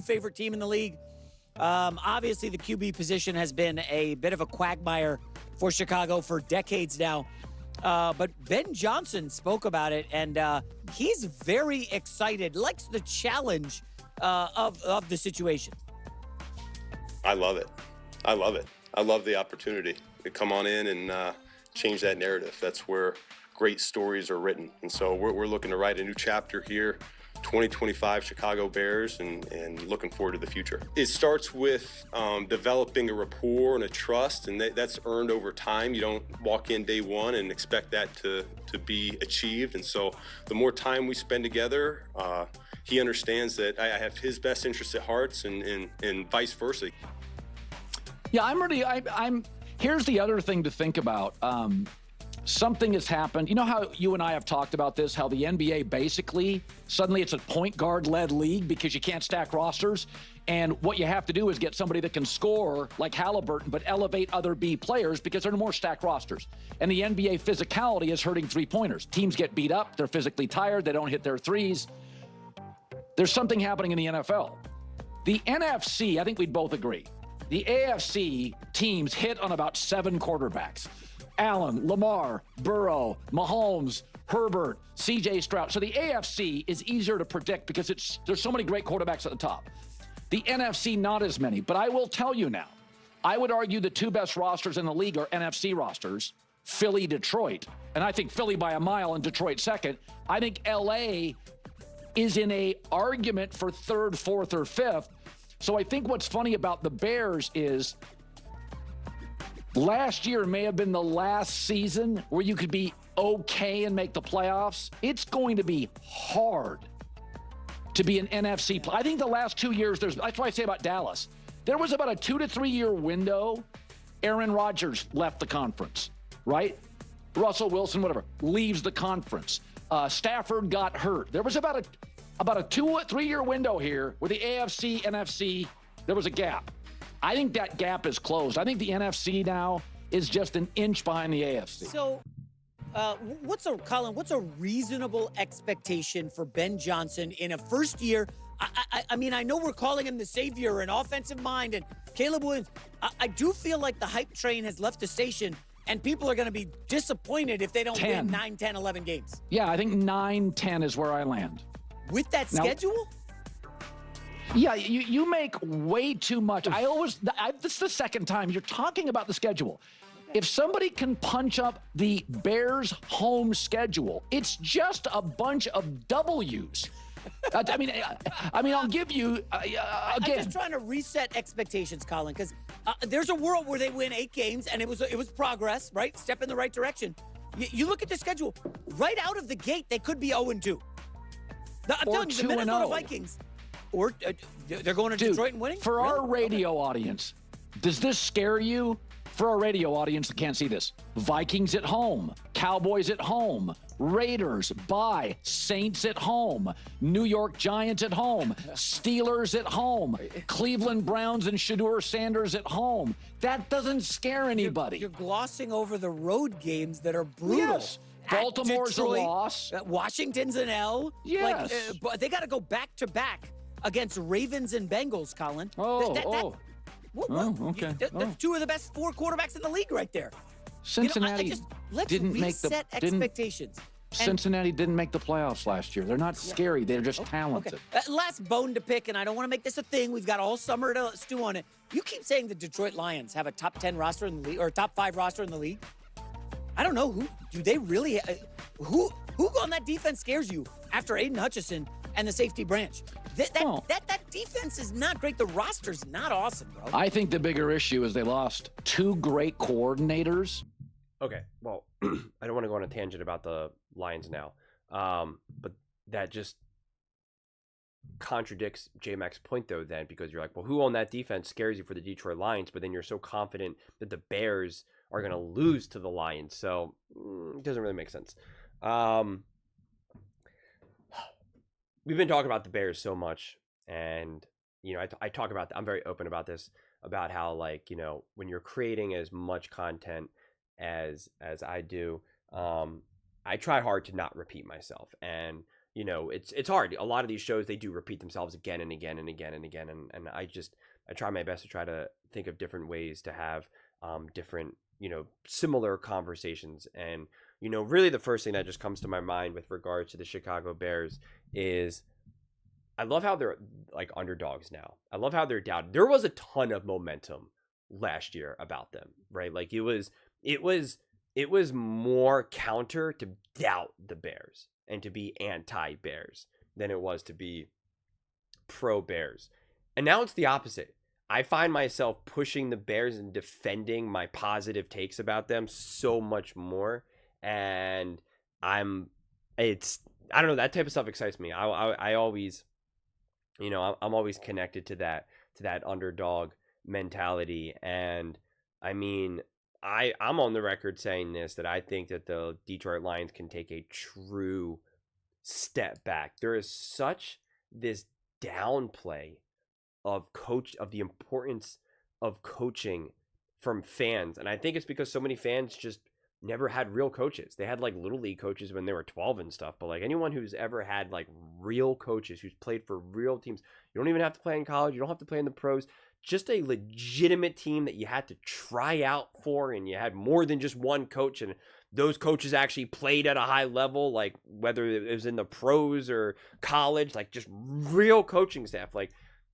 Favorite team in the league. Obviously, the QB position has been a bit of a quagmire for Chicago for decades now. But Ben Johnson spoke about it, and he's very excited, likes the challenge of the situation. I love it. I love it. I love the opportunity to come on in and change that narrative. That's where great stories are written. And so we're looking to write a new chapter here, 2025 Chicago Bears, and looking forward to the future. It starts with developing a rapport and a trust, and that's earned over time. You don't walk in day one and expect that to be achieved. And so the more time we spend together, he understands that I have his best interests at heart, and vice versa. Yeah, I'm here's the other thing to think about. Something has happened. You know how you and I have talked about this, how the NBA basically, suddenly it's a point guard led league because you can't stack rosters. And what you have to do is get somebody that can score like Halliburton, but elevate other B players because there are more stacked rosters. And the NBA physicality is hurting three-pointers. Teams get beat up. They're physically tired. They don't hit their threes. There's something happening in the NFL. The NFC, I think we'd both agree. The AFC teams hit on about 7 quarterbacks. Allen, Lamar, Burrow, Mahomes, Herbert, CJ Stroud. So the AFC is easier to predict because there's so many great quarterbacks at the top. The NFC, not as many. But I will tell you now, I would argue the 2 best rosters in the league are NFC rosters, Philly, Detroit. And I think Philly by a mile and Detroit second. I think LA is in a argument for 3rd, 4th, or 5th. So I think what's funny about the Bears is last year may have been the last season where you could be okay and make the playoffs. It's going to be hard to be an NFC player. I think the last 2 years, that's what I say about Dallas. There was about a 2 to 3 year window. Aaron Rodgers left the conference, right? Russell Wilson, whatever, leaves the conference. Stafford got hurt. There was about a 2 or 3 year window here where the AFC, NFC, there was a gap. I think that gap is closed. I think the NFC now is just an inch behind the AFC. So, Colin, what's a reasonable expectation for Ben Johnson in a first year? I mean, I know we're calling him the savior and offensive mind and Caleb Williams. I do feel like the hype train has left the station and people are going to be disappointed if they don't win 9, 10, 11 games. Yeah, I think 9, 10 is where I land. With that schedule? Yeah, you make way too much. This is the second time you're talking about the schedule. Okay. If somebody can punch up the Bears' home schedule, it's just a bunch of W's. I mean, I'll give you again. I'm just trying to reset expectations, Colin, because there's a world where they win 8 games and it was progress, right? Step in the right direction. You look at the schedule right out of the gate; they could be 0-2. I'm telling you, the Minnesota Vikings. Or they're going to Detroit and winning? For our radio audience, does this scare you? For our radio audience that can't see this, Vikings at home, Cowboys at home, Raiders bye, Saints at home, New York Giants at home, Steelers at home, Cleveland Browns and Shedeur Sanders at home. That doesn't scare anybody. You're glossing over the road games that are brutal. Yes. Baltimore's Detroit, a loss. Washington's an L. Yes. But they got to go back to back against Ravens and Bengals, Colin. Okay. That's 2 of the best 4 quarterbacks in the league right there. Cincinnati didn't make the expectations. Cincinnati didn't make the playoffs last year. They're not scary. They're just talented. Okay. Last bone to pick, and I don't want to make this a thing. We've got all summer to stew on it. You keep saying the Detroit Lions have a top 10 roster in the league or top 5 roster in the league. I don't know who do they really who on that defense scares you after Aiden Hutchinson and the safety branch. That defense is not great. The roster's not awesome, bro. I think the bigger issue is they lost 2 great coordinators. Okay, well, I don't want to go on a tangent about the Lions now, but that just contradicts J-Mac's point, though, then, because you're like, well, who on that defense scares you for the Detroit Lions? But then you're so confident that the Bears are going to lose to the Lions, so it doesn't really make sense. We've been talking about the Bears so much, and I talk about I'm very open about this, about how, like, when you're creating as much content as I do, I try hard to not repeat myself. And it's hard. A lot of these shows, they do repeat themselves again and again and again and again. And I try my best to try to think of different ways to have different, similar conversations. And, really the first thing that just comes to my mind with regards to the Chicago Bears is I love how they're like underdogs now. I love how they're down. There was a ton of momentum last year about them, right? Like it was more counter to doubt the Bears and to be anti-Bears than it was to be pro-Bears. And now it's the opposite. I find myself pushing the Bears and defending my positive takes about them so much more. And I don't know, that type of stuff excites me. I always, I'm always connected to that underdog mentality. And I mean, I'm on the record saying this, that I think that the Detroit Lions can take a true step back. There is such this downplay of the importance of coaching from fans. And I think it's because so many fans just never had real coaches. They had like little league coaches when they were 12 and stuff. But like anyone who's ever had like real coaches, who's played for real teams, you don't even have to play in college. You don't have to play in the pros. Just a legitimate team that you had to try out for, and you had more than just one coach, and those coaches actually played at a high level, like whether it was in the pros or college, like just real coaching staff. Like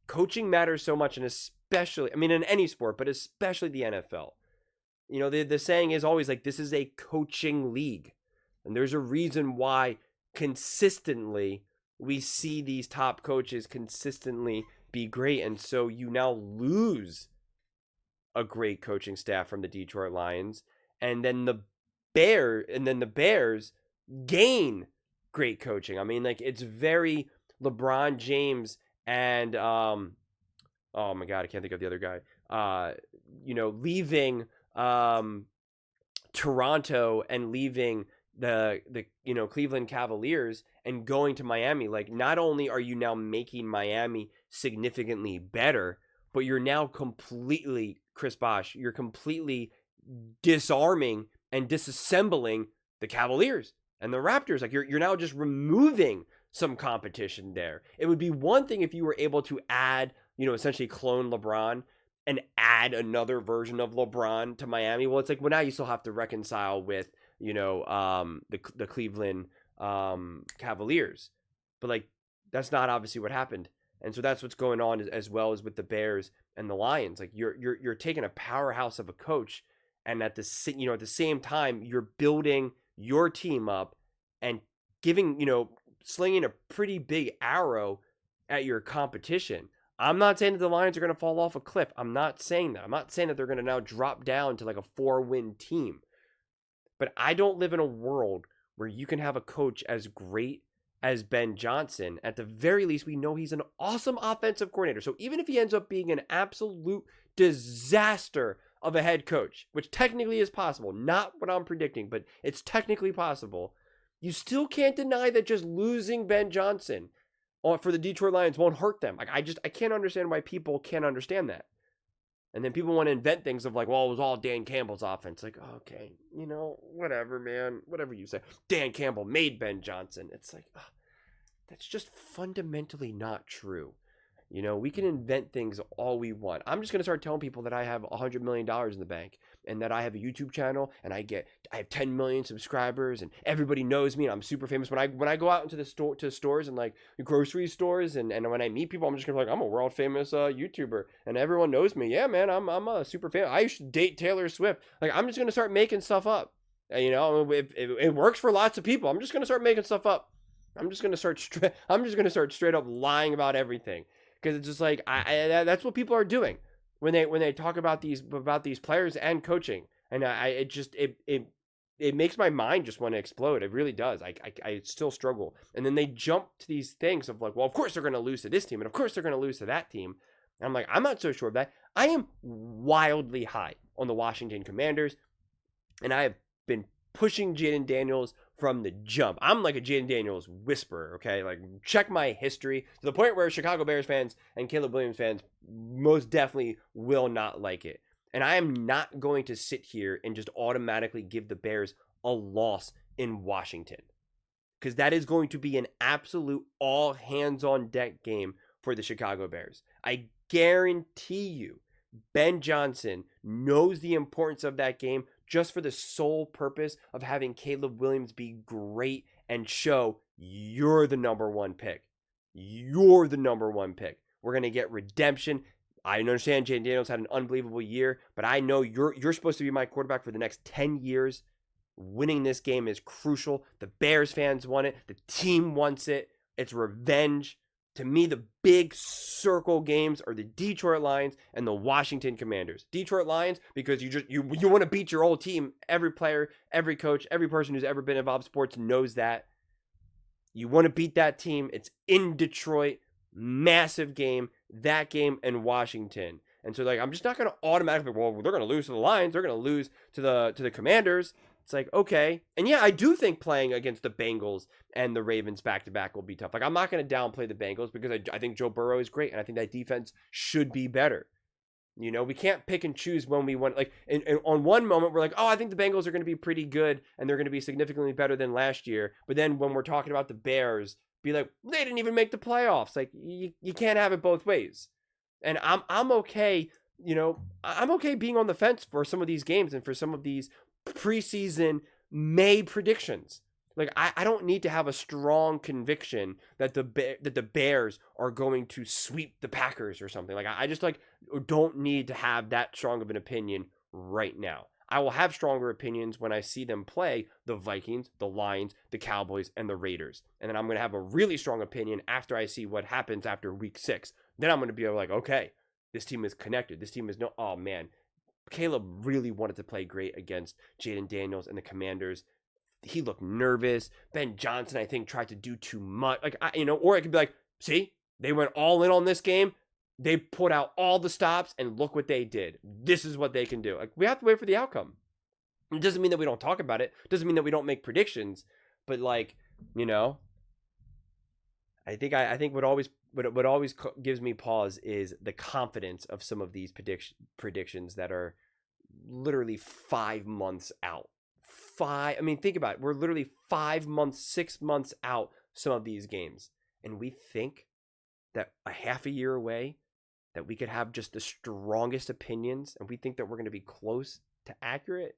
coaching matters so much, and especially, I mean, in any sport, but especially the NFL. The saying is always like, this is a coaching league, and there's a reason why consistently we see these top coaches consistently be great. And so you now lose a great coaching staff from the Detroit Lions, and then the Bears gain great coaching. I mean, like it's very LeBron James and oh my God, I can't think of the other guy. Leaving Toronto and leaving the Cleveland Cavaliers and going to Miami. Like, not only are you now making Miami significantly better, but you're now completely, Chris Bosh, you're completely disarming and disassembling the Cavaliers and the Raptors. Like you're now just removing some competition there. It would be one thing if you were able to add, essentially clone LeBron and add another version of LeBron to Miami. Well, it's like, well, now you still have to reconcile with, the Cleveland Cavaliers. But like, that's not obviously what happened. And so that's what's going on as well as with the Bears and the Lions. Like you're taking a powerhouse of a coach, and at the same time, you're building your team up and giving, slinging a pretty big arrow at your competition. I'm not saying that the Lions are going to fall off a cliff. I'm not saying that. I'm not saying that they're going to now drop down to like a 4-win team. But I don't live in a world where you can have a coach as great as Ben Johnson. At the very least, we know he's an awesome offensive coordinator. So even if he ends up being an absolute disaster of a head coach, which technically is possible, not what I'm predicting, but it's technically possible, you still can't deny that just losing Ben Johnson for the Detroit Lions won't hurt them. Like I can't understand why people can't understand that. And then people want to invent things of like, well, it was all Dan Campbell's offense. Like, okay, whatever, man, whatever you say. Dan Campbell made Ben Johnson. It's like, that's just fundamentally not true. We can invent things all we want. I'm just going to start telling people that I have $100 million in the bank, and that I have a YouTube channel, and I have 10 million subscribers, and everybody knows me, and I'm super famous. When I go out into the stores and like grocery stores, and when I meet people, I'm just going to be like, I'm a world famous YouTuber, and everyone knows me. Yeah, man, I'm a super fan. I used to date Taylor Swift. Like, I'm just going to start making stuff up. If it works for lots of people, I'm just going to start making stuff up. I'm just going to start straight up lying about everything. Because it's just like that's what people are doing when they talk about these players and coaching, and it makes my mind just want to explode. It really does. I still struggle, and then they jump to these things of like, well, of course they're going to lose to this team, and of course they're going to lose to that team. And I'm like, I'm not so sure of that. I am wildly high on the Washington Commanders, and I have been pushing Jaden Daniels from the jump. I'm like a Jaden Daniels whisperer, okay? Like, check my history to the point where Chicago Bears fans and Caleb Williams fans most definitely will not like it. And I am not going to sit here and just automatically give the Bears a loss in Washington. because that is going to be an absolute all hands on deck game for the Chicago Bears. I guarantee you, Ben Johnson knows the importance of that game just for the sole purpose of having Caleb Williams be great and show you're the number one pick. You're the number one pick. We're going to get redemption. I understand Jaden Daniels had an unbelievable year, but I know you're supposed to be my quarterback for the next 10 years. Winning this game is crucial. The Bears fans want it. The team wants it. It's revenge. To me, the big circle games are the Detroit Lions and the Washington Commanders. Detroit Lions, because you want to beat your old team. Every player, every coach, every person who's ever been involved in sports knows that. You want to beat that team. It's in Detroit. Massive game. That game and Washington. And so, like, I'm just not going to automatically, well, they're going to lose to the Lions. They're going to lose to the Commanders. It's like, okay. And yeah, I do think playing against the Bengals and the Ravens back-to-back will be tough. Like, I'm not going to downplay the Bengals because I think Joe Burrow is great, and I think that defense should be better. You know, we can't pick and choose when we want. Like, and on one moment, we're like, oh, I think the Bengals are going to be pretty good, and they're going to be significantly better than last year. But then when we're talking about the Bears, be like, they didn't even make the playoffs. Like, you can't have it both ways. And I'm okay, you know, I'm okay being on the fence for some of these games and for some of these preseason May predictions. Like, I don't need to have a strong conviction that the Bears are going to sweep the Packers or something. Like, I just, like, don't need to have that strong of an opinion right now. I will have stronger opinions when I see them play the Vikings, the Lions, the Cowboys, and the Raiders. And then I'm going to have a really strong opinion after I see what happens after week 6. Then I'm going to be like, okay, this team is connected. This team is oh man, Caleb really wanted to play great against Jaden Daniels and the Commanders. He looked nervous. Ben Johnson, I think, tried to do too much. Like, or it could be like, see, they went all in on this game. They put out all the stops, and look what they did. This is what they can do. Like, we have to wait for the outcome. It doesn't mean that we don't talk about it. It doesn't mean that we don't make predictions. But, like, you know, I think what always gives me pause is the confidence of some of these predictions that are literally 5 months out. Think about it. We're literally 5 months, 6 months out some of these games. And we think that a half a year away that we could have just the strongest opinions and we think that we're going to be close to accurate.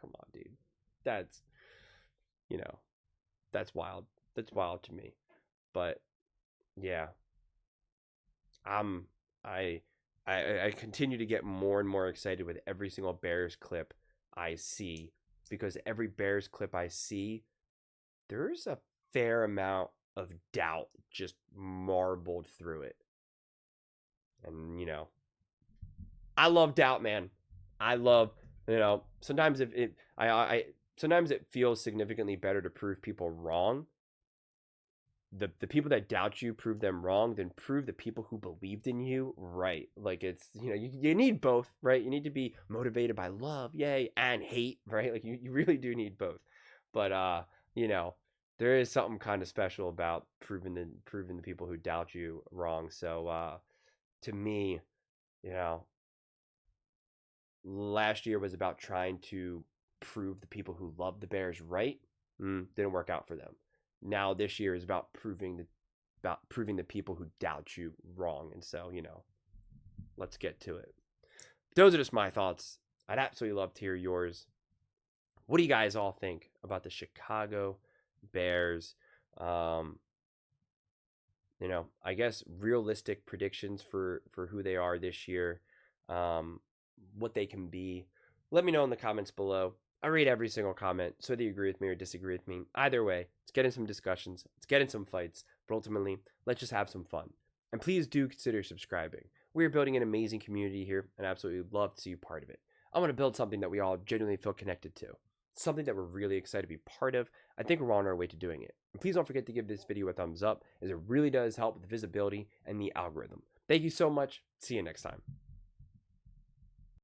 Come on, dude. That's wild. That's wild to me. But yeah, I continue to get more and more excited with every single Bears clip I see, because every Bears clip I see, there's a fair amount of doubt just marbled through it. And, you know, I love doubt, man. I love, sometimes sometimes it feels significantly better to prove people wrong. The people that doubt you, prove them wrong, then prove the people who believed in you right. Like, it's, you need both, right? You need to be motivated by love, yay, and hate, right? Like, you really do need both. But, there is something kind of special about proving the people who doubt you wrong. So, to me, last year was about trying to prove the people who love the Bears right. Didn't work out for them. Now this year is about proving the people who doubt you wrong. And so, let's get to it. Those are just my thoughts. I'd absolutely love to hear yours. What do you guys all think about the Chicago Bears? I guess realistic predictions for who they are this year, what they can be. Let me know in the comments below. I read every single comment, so whether you agree with me or disagree with me. Either way, let's get in some discussions, let's get in some fights, but ultimately, let's just have some fun. And please do consider subscribing. We are building an amazing community here, and I absolutely love to see you part of it. I want to build something that we all genuinely feel connected to. Something that we're really excited to be part of. I think we're on our way to doing it. And please don't forget to give this video a thumbs up, as it really does help with the visibility and the algorithm. Thank you so much. See you next time.